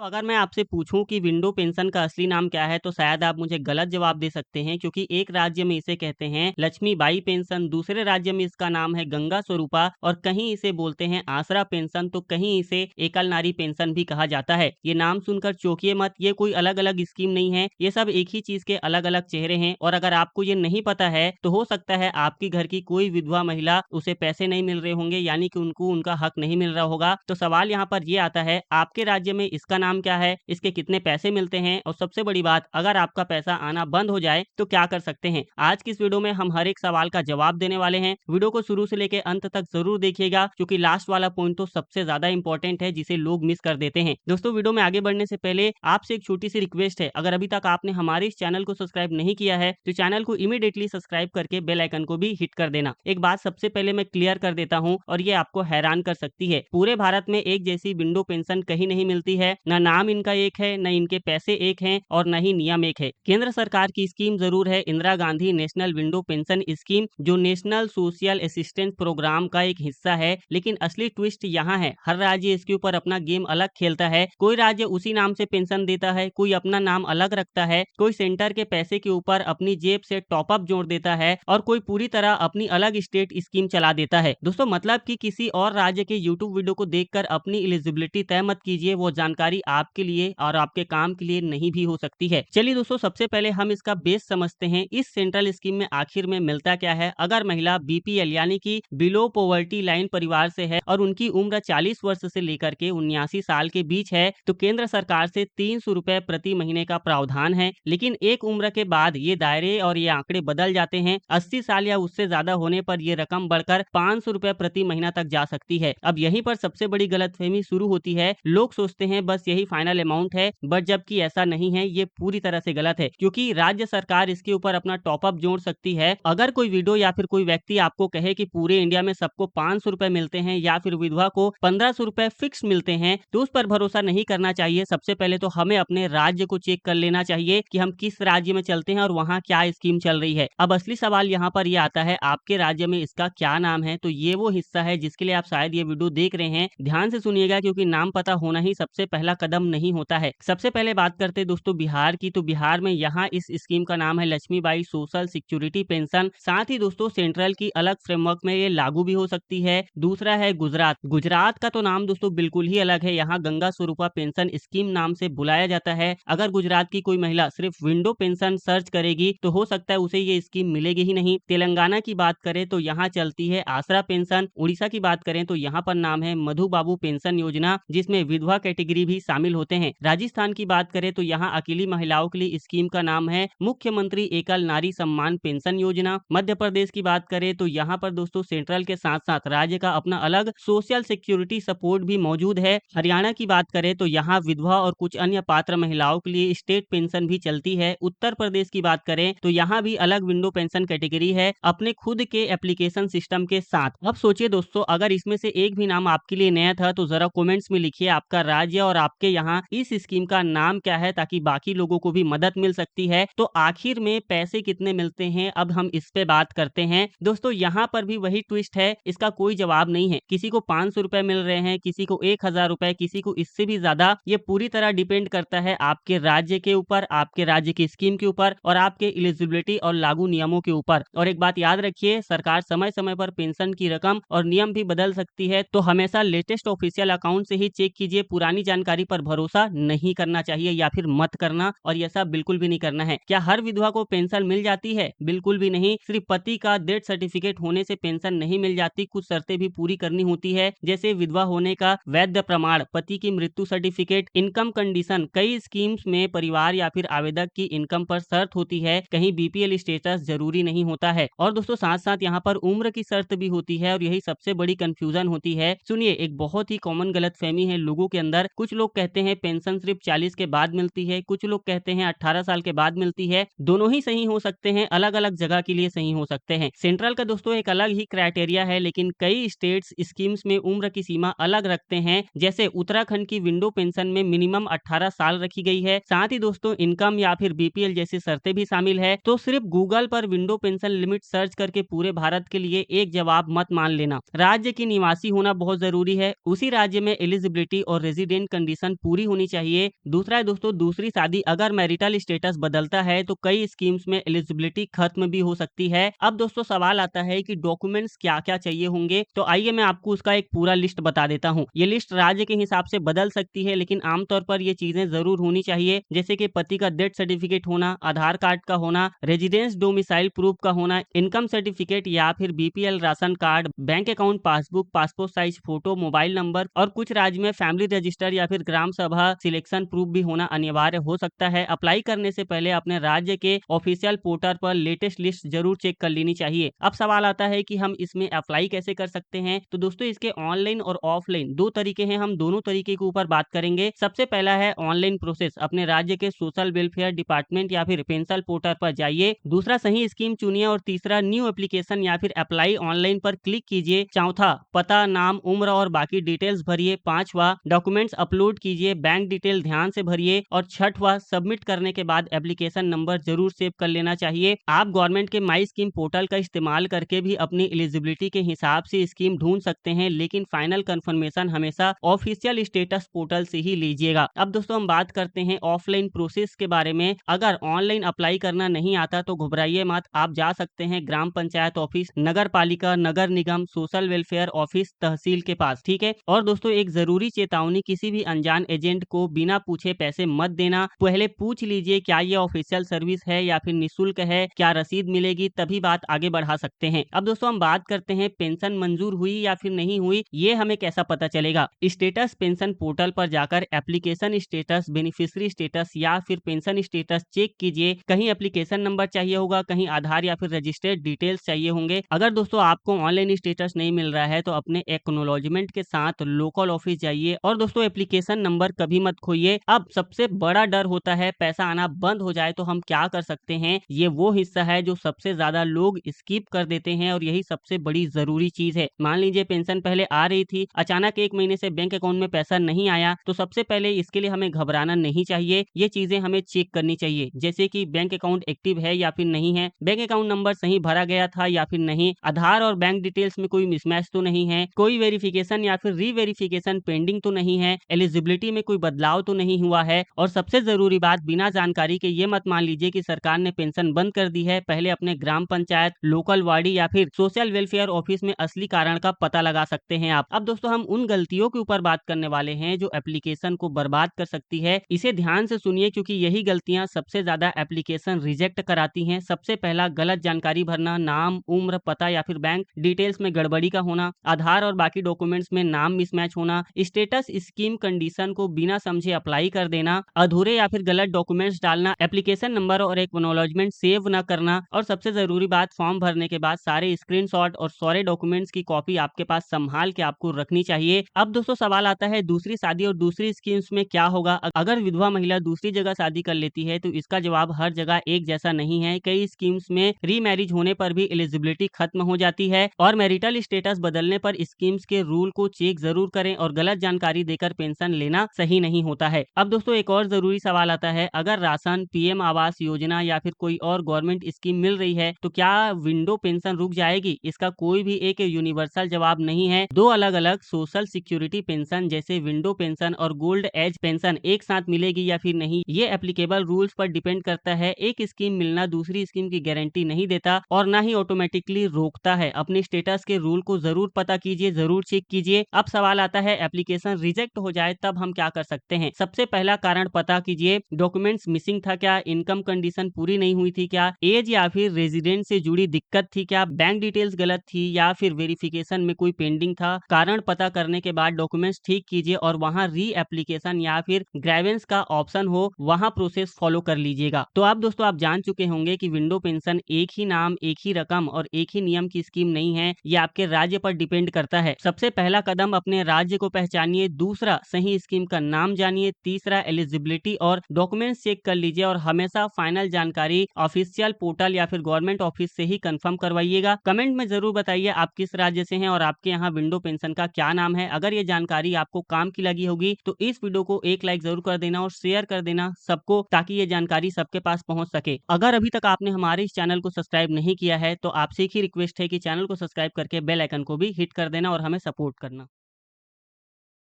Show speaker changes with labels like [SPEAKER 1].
[SPEAKER 1] तो अगर मैं आपसे पूछूं कि विंडो पेंशन का असली नाम क्या है तो शायद आप मुझे गलत जवाब दे सकते हैं, क्योंकि एक राज्य में इसे कहते हैं लक्ष्मीबाई पेंशन, दूसरे राज्य में इसका नाम है गंगा स्वरूपा और कहीं इसे बोलते हैं आसरा पेंशन, तो कहीं इसे एकल नारी पेंशन भी कहा जाता है। ये नाम सुनकर चौंकिए मत, ये कोई अलग अलग स्कीम नहीं है, ये सब एक ही चीज के अलग अलग चेहरे हैं। और अगर आपको ये नहीं पता है तो हो सकता है आपकी घर की कोई विधवा महिला, उसे पैसे नहीं मिल रहे होंगे, यानी कि उनको उनका हक नहीं मिल रहा होगा। तो सवाल यहाँ पर ये आता है, आपके राज्य में इसका नाम क्या है, इसके कितने पैसे मिलते हैं, और सबसे बड़ी बात, अगर आपका पैसा आना बंद हो जाए तो क्या कर सकते हैं। आज की इस वीडियो में हम हर एक सवाल का जवाब देने वाले हैं। वीडियो को शुरू से लेकर अंत तक जरूर देखिएगा, क्योंकि लास्ट वाला पॉइंट तो सबसे ज्यादा इंपॉर्टेंट है, जिसे लोग मिस कर देते हैं। दोस्तों, वीडियो में आगे बढ़ने से पहले आपसे एक छोटी सी रिक्वेस्ट है, अगर अभी तक आपने हमारे इस चैनल को सब्सक्राइब नहीं किया है तो चैनल को इमीडिएटली सब्सक्राइब करके बेल आइकन को भी हिट कर देना। एक बात सबसे पहले मैं क्लियर कर देता हूँ, और ये आपको हैरान कर सकती है, पूरे भारत में एक जैसी विंडो पेंशन कहीं नहीं मिलती है। न नाम इनका एक है, न इनके पैसे एक हैं, और न ही नियम एक है। केंद्र सरकार की स्कीम जरूर है, Indira Gandhi national window pension scheme, जो नेशनल सोशल असिस्टेंस प्रोग्राम का एक हिस्सा है, लेकिन असली ट्विस्ट यहाँ है, हर राज्य इसके ऊपर अपना गेम अलग खेलता है। कोई राज्य उसी नाम से पेंशन देता है, कोई अपना नाम अलग रखता है, कोई सेंटर के पैसे के ऊपर अपनी जेब से टॉप अप जोड़ देता है, और कोई पूरी तरह अपनी अलग स्टेट स्कीम चला देता है। दोस्तों, मतलब कि किसी और राज्य के यूट्यूब वीडियो को देखकर अपनी एलिजिबिलिटी तय मत कीजिए, वो जानकारी आपके लिए और आपके काम के लिए नहीं भी हो सकती है। चलिए दोस्तों, सबसे पहले हम इसका बेस समझते हैं, इस सेंट्रल स्कीम में आखिर में मिलता क्या है। अगर महिला बीपीएल यानी कि बिलो पॉवर्टी लाइन परिवार से है और उनकी उम्र 40 वर्ष से लेकर के 79 साल के बीच है, तो केंद्र सरकार से 300 रुपए प्रति महीने का प्रावधान है। लेकिन एक उम्र के बाद ये दायरे और ये आंकड़े बदल जाते हैं। 80 साल या उससे ज्यादा होने पर ये रकम बढ़कर 500 रुपए प्रति महीना तक जा सकती है। अब यहीं पर सबसे बड़ी गलतफहमी शुरू होती है। लोग सोचते हैं बस यही फाइनल अमाउंट है, बट जबकि ऐसा नहीं है, ये पूरी तरह से गलत है, क्योंकि राज्य सरकार इसके ऊपर अपना टॉप अप जोड़ सकती है। अगर कोई वीडियो या फिर कोई व्यक्ति आपको कहे कि पूरे इंडिया में सबको 500 रुपए मिलते हैं या फिर विधवा को 1500 रुपए फिक्स मिलते हैं, तो उस पर भरोसा नहीं करना चाहिए। सबसे पहले तो हमें अपने राज्य को चेक कर लेना चाहिए कि हम किस राज्य में चलते हैं और वहाँ क्या स्कीम चल रही है। अब असली सवाल यहाँ पर यह आता है, आपके राज्य में इसका क्या नाम है। तो ये वो हिस्सा है जिसके लिए आप शायद ये वीडियो देख रहे हैं। ध्यान से सुनिएगा, क्योंकि नाम पता होना ही सबसे पहला कदम नहीं होता है। सबसे पहले बात करते हैं दोस्तों बिहार की। तो बिहार में यहाँ इस स्कीम का नाम है लक्ष्मीबाई सोशल सिक्योरिटी पेंशन। साथ ही दोस्तों सेंट्रल की अलग फ्रेमवर्क में ये लागू भी हो सकती है। दूसरा है गुजरात। गुजरात का तो नाम दोस्तों बिल्कुल ही अलग है, यहाँ गंगा स्वरूपा पेंशन स्कीम नाम से बुलाया जाता है। अगर गुजरात की कोई महिला सिर्फ विंडो पेंशन सर्च करेगी तो हो सकता है उसे ये स्कीम मिलेगी ही नहीं। तेलंगाना की बात करें तो यहाँ चलती है आसरा पेंशन। उड़ीसा की बात करें तो यहाँ पर नाम है मधु बाबू पेंशन योजना, जिसमें विधवा कैटेगरी भी शामिल होते हैं। राजस्थान की बात करें तो यहाँ अकेली महिलाओं के लिए स्कीम का नाम है मुख्यमंत्री एकल नारी सम्मान पेंशन योजना। मध्य प्रदेश की बात करें तो यहाँ पर दोस्तों सेंट्रल के साथ साथ राज्य का अपना अलग सोशल सिक्योरिटी सपोर्ट भी मौजूद है। हरियाणा की बात करें तो यहाँ विधवा और कुछ अन्य पात्र महिलाओं के लिए स्टेट पेंशन भी चलती है। उत्तर प्रदेश की बात करें तो यहाँ भी अलग विंडो पेंशन कैटेगरी है, अपने खुद के एप्लीकेशन सिस्टम के साथ। अब सोचिए दोस्तों, अगर इसमें से एक भी नाम आपके लिए नया था तो जरा कमेंट्स में लिखिए आपका राज्य और आपके यहाँ इस स्कीम का नाम क्या है, ताकि बाकी लोगों को भी मदद मिल सकती है। तो आखिर में पैसे कितने मिलते हैं, अब हम इस पे बात करते हैं। दोस्तों, यहाँ पर भी वही ट्विस्ट है, इसका कोई जवाब नहीं है। किसी को 500 रुपए मिल रहे हैं, किसी को 1000 रुपए, किसी को इससे भी ज्यादा। ये पूरी तरह डिपेंड करता है आपके राज्य के ऊपर, आपके राज्य की स्कीम के ऊपर और आपके एलिजिबिलिटी और लागू नियमों के ऊपर। और एक बात याद रखिए, सरकार समय समय पर पेंशन की रकम और नियम भी बदल सकती है, तो हमेशा लेटेस्ट ऑफिशियल अकाउंट से ही चेक कीजिए। पुरानी जानकारी पर भरोसा नहीं करना चाहिए, या फिर मत करना, और ये सब बिल्कुल भी नहीं करना है। क्या हर विधवा को पेंशन मिल जाती है? बिल्कुल भी नहीं। सिर्फ पति का डेथ सर्टिफिकेट होने से पेंशन नहीं मिल जाती, कुछ शर्तें भी पूरी करनी होती है, जैसे विधवा होने का वैध प्रमाण, पति की मृत्यु सर्टिफिकेट, इनकम कंडीशन। कई स्कीम्स में परिवार या फिर आवेदक की इनकम पर शर्त होती है, कहीं बीपीएल स्टेटस जरूरी नहीं होता है। और दोस्तों साथ साथ यहाँ पर उम्र की शर्त भी होती है, और यही सबसे बड़ी कंफ्यूजन होती है। सुनिए, एक बहुत ही कॉमन गलतफहमी है लोगों के अंदर। कुछ लोग कहते हैं पेंशन सिर्फ 40 के बाद मिलती है, कुछ लोग कहते हैं 18 साल के बाद मिलती है। दोनों ही सही हो सकते हैं, अलग अलग जगह के लिए सही हो सकते हैं। सेंट्रल का दोस्तों एक अलग ही क्राइटेरिया है, लेकिन कई स्टेट्स स्कीम्स में उम्र की सीमा अलग रखते हैं। जैसे उत्तराखंड की विंडो पेंशन में मिनिमम 18 साल रखी गई है। साथ ही दोस्तों इनकम या फिर बीपीएल जैसी शर्तें भी शामिल है। तो सिर्फ गूगल पर विंडो पेंशन लिमिट सर्च करके पूरे भारत के लिए एक जवाब मत मान लेना। राज्य की निवासी होना बहुत जरूरी है, उसी राज्य में एलिजिबिलिटी और रेजिडेंट कंडीशन कंडीशन पूरी होनी चाहिए। दूसरा है दोस्तों दूसरी शादी, अगर मैरिटल स्टेटस बदलता है तो कई स्कीम्स में एलिजिबिलिटी खत्म भी हो सकती है। अब दोस्तों सवाल आता है कि डॉक्यूमेंट्स क्या-क्या चाहिए होंगे, तो आइए मैं आपको उसका एक पूरा लिस्ट बता देता हूँ। ये लिस्ट राज्य के हिसाब से बदल सकती है, लेकिन आमतौर पर ये चीजें जरूर होनी चाहिए, जैसे कि पति का डेथ सर्टिफिकेट होना, आधार कार्ड का होना, रेजिडेंस डोमिसाइल प्रूफ का होना, इनकम सर्टिफिकेट या फिर BPL ration card, bank account passbook, passport size photo, mobile number और कुछ राज्य में फैमिली रजिस्टर या फिर ग्राम सभा सिलेक्शन प्रूफ भी होना अनिवार्य हो सकता है। अप्लाई करने से पहले अपने राज्य के ऑफिशियल पोर्टल पर लेटेस्ट लिस्ट जरूर चेक कर लेनी चाहिए। अब सवाल आता है कि हम इसमें अप्लाई कैसे कर सकते हैं, तो दोस्तों इसके ऑनलाइन और ऑफलाइन दो तरीके हैं, हम दोनों तरीके के ऊपर बात करेंगे। सबसे पहला है ऑनलाइन प्रोसेस, अपने राज्य के सोशल वेलफेयर डिपार्टमेंट या फिर पेंशन पोर्टल पर जाइए। दूसरा सही स्कीम चुनिए और तीसरा न्यू एप्लीकेशन या फिर अप्लाई ऑनलाइन पर क्लिक कीजिए। चौथा पता, नाम, उम्र और बाकी डिटेल्स भरिए। पांचवा डॉक्यूमेंट्स अपलोड कीजिए, बैंक डिटेल ध्यान से भरिए। और छठवा सबमिट करने के बाद एप्लीकेशन नंबर जरूर सेव कर लेना चाहिए। आप गवर्नमेंट के माई स्कीम पोर्टल का इस्तेमाल करके भी अपनी एलिजिबिलिटी के हिसाब से स्कीम ढूंढ सकते हैं, लेकिन फाइनल कंफर्मेशन हमेशा ऑफिशियल स्टेटस पोर्टल से ही लीजिएगा। अब दोस्तों हम बात करते हैं ऑफलाइन प्रोसेस के बारे में। अगर ऑनलाइन अप्लाई करना नहीं आता तो घबराइए मत, आप जा सकते हैं ग्राम पंचायत ऑफिस, नगर पालिका, नगर निगम, सोशल वेलफेयर ऑफिस, तहसील के पास, ठीक है। और दोस्तों एक जरूरी चेतावनी, किसी भी अनजान एजेंट को बिना पूछे पैसे मत देना। पहले पूछ लीजिए क्या ये ऑफिशियल सर्विस है या फिर निःशुल्क है, क्या रसीद मिलेगी, तभी बात आगे बढ़ा सकते हैं। अब दोस्तों हम बात करते हैं पेंशन मंजूर हुई या फिर नहीं हुई, ये हमें कैसा पता चलेगा। स्टेटस पेंशन पोर्टल पर जाकर एप्लीकेशन स्टेटस, बेनिफिशियरी स्टेटस या फिर पेंशन स्टेटस चेक कीजिए। कहीं एप्लीकेशन नंबर चाहिए होगा, कहीं आधार या फिर रजिस्टर्ड डिटेल्स चाहिए होंगे। अगर दोस्तों आपको ऑनलाइन स्टेटस नहीं मिल रहा है तो अपने एक्नॉलेजमेंट के साथ लोकल ऑफिस जाइए और दोस्तों एप्लीकेशन नंबर कभी मत खोइए। अब सबसे बड़ा डर होता है पैसा आना बंद हो जाए तो हम क्या कर सकते हैं, ये वो हिस्सा है जो सबसे ज्यादा लोग स्किप कर देते हैं और यही सबसे बड़ी जरूरी चीज है। मान लीजिए पेंशन पहले आ रही थी, अचानक एक महीने से बैंक अकाउंट में पैसा नहीं आया, तो सबसे पहले इसके लिए हमें घबराना नहीं चाहिए। ये चीजें हमें चेक करनी चाहिए, जैसे कि बैंक अकाउंट एक्टिव है या फिर नहीं है, बैंक अकाउंट नंबर सही भरा गया था या फिर नहीं, आधार और बैंक डिटेल्स में कोई मिसमैच तो नहीं है, कोई वेरिफिकेशन या फिर रीवेरिफिकेशन पेंडिंग तो नहीं है, एलिजिबिलिटी में कोई बदलाव तो नहीं हुआ है। और सबसे जरूरी बात, बिना जानकारी के ये मत मान लीजिए कि सरकार ने पेंशन बंद कर दी है। पहले अपने ग्राम पंचायत, लोकल वार्डी या फिर सोशल वेलफेयर ऑफिस में असली कारण का पता लगा सकते हैं आप। अब दोस्तों हम उन गलतियों के ऊपर बात करने वाले हैं जो एप्लीकेशन को बर्बाद कर सकती है। इसे ध्यान से सुनिए क्योंकि यही गलतियां सबसे ज्यादा एप्लीकेशन रिजेक्ट कराती हैं। सबसे पहला गलत जानकारी भरना, नाम, उम्र, पता या फिर बैंक डिटेल्स में गड़बड़ी का होना, आधार और बाकी डॉक्यूमेंट्स में नाम मिसमैच होना, स्टेटस स्कीम कंडीशन को बिना समझे अप्लाई कर देना, अधूरे या फिर गलत डॉक्यूमेंट्स डालना, एप्लीकेशन नंबर और एक्नॉलेजमेंट सेव न करना। और सबसे जरूरी बात, फॉर्म भरने के बाद सारे स्क्रीनशॉट और सारे डॉक्यूमेंट्स की कॉपी आपके पास संभाल के आपको रखनी चाहिए। अब दोस्तों सवाल आता है दूसरी शादी और दूसरी स्कीम्स में क्या होगा अगर विधवा महिला दूसरी जगह शादी कर लेती है, तो इसका जवाब हर जगह एक जैसा नहीं है। कई स्कीम्स में रीमैरिज होने पर भी एलिजिबिलिटी खत्म हो जाती है और मैरिटल स्टेटस बदलने पर स्कीम्स के रूल को चेक जरूर करें और गलत जानकारी देकर पेंशन लेना सही नहीं होता है। अब दोस्तों एक और जरूरी सवाल आता है, अगर राशन, पीएम आवास योजना या फिर कोई और गवर्नमेंट स्कीम मिल रही है तो क्या विंडो पेंशन रुक जाएगी? इसका कोई भी एक यूनिवर्सल जवाब नहीं है। दो अलग अलग सोशल सिक्योरिटी पेंशन जैसे विंडो पेंशन और गोल्ड एज पेंशन एक साथ मिलेगी या फिर नहीं, ये एप्लीकेबल रूल्स पर डिपेंड करता है। एक स्कीम मिलना दूसरी स्कीम की गारंटी नहीं देता और ना ही ऑटोमेटिकली रोकता है। अपने स्टेटस के रूल को जरूर पता कीजिए, जरूर चेक कीजिए। अब सवाल आता है एप्लीकेशन रिजेक्ट हो जाए तब हम क्या कर सकते हैं। सबसे पहला कारण पता कीजिए, डॉक्यूमेंट्स मिसिंग था क्या, इनकम कंडीशन पूरी नहीं हुई थी क्या, एज या फिर रेजिडेंट से जुड़ी दिक्कत थी क्या, बैंक डिटेल्स गलत थी या फिर वेरिफिकेशन में कोई पेंडिंग था। कारण पता करने के बाद डॉक्यूमेंट्स ठीक कीजिए और वहां री एप्लीकेशन या फिर ग्रेवेंस का ऑप्शन हो, वहां प्रोसेस फॉलो कर लीजिएगा। तो आप दोस्तों आप जान चुके होंगे कि विंडो पेंशन एक ही नाम, एक ही रकम और एक ही नियम की स्कीम नहीं है, ये आपके राज्य पर डिपेंड करता है। सबसे पहला कदम अपने राज्य को पहचानिए, दूसरा सही स्कीम का नाम जानिए, तीसरा एलिजिबिलिटी और डॉक्यूमेंट्स चेक कर लीजिए और हमेशा फाइनल जानकारी ऑफिशियल पोर्टल या फिर गवर्नमेंट ऑफिस से ही कंफर्म करवाइएगा। कमेंट में जरूर बताइए आप किस राज्य से हैं और आपके यहाँ विंडो पेंशन का क्या नाम है। अगर ये जानकारी आपको काम की लगी होगी तो इस वीडियो को एक लाइक जरूर कर देना और शेयर कर देना सबको, ताकि ये जानकारी सबके पास पहुंच सके। अगर अभी तक आपने हमारे इस चैनल को सब्सक्राइब नहीं किया है तो आपसे एक ही रिक्वेस्ट है कि चैनल को सब्सक्राइब करके बेल आइकन को भी हिट कर देना और हमें सपोर्ट करना।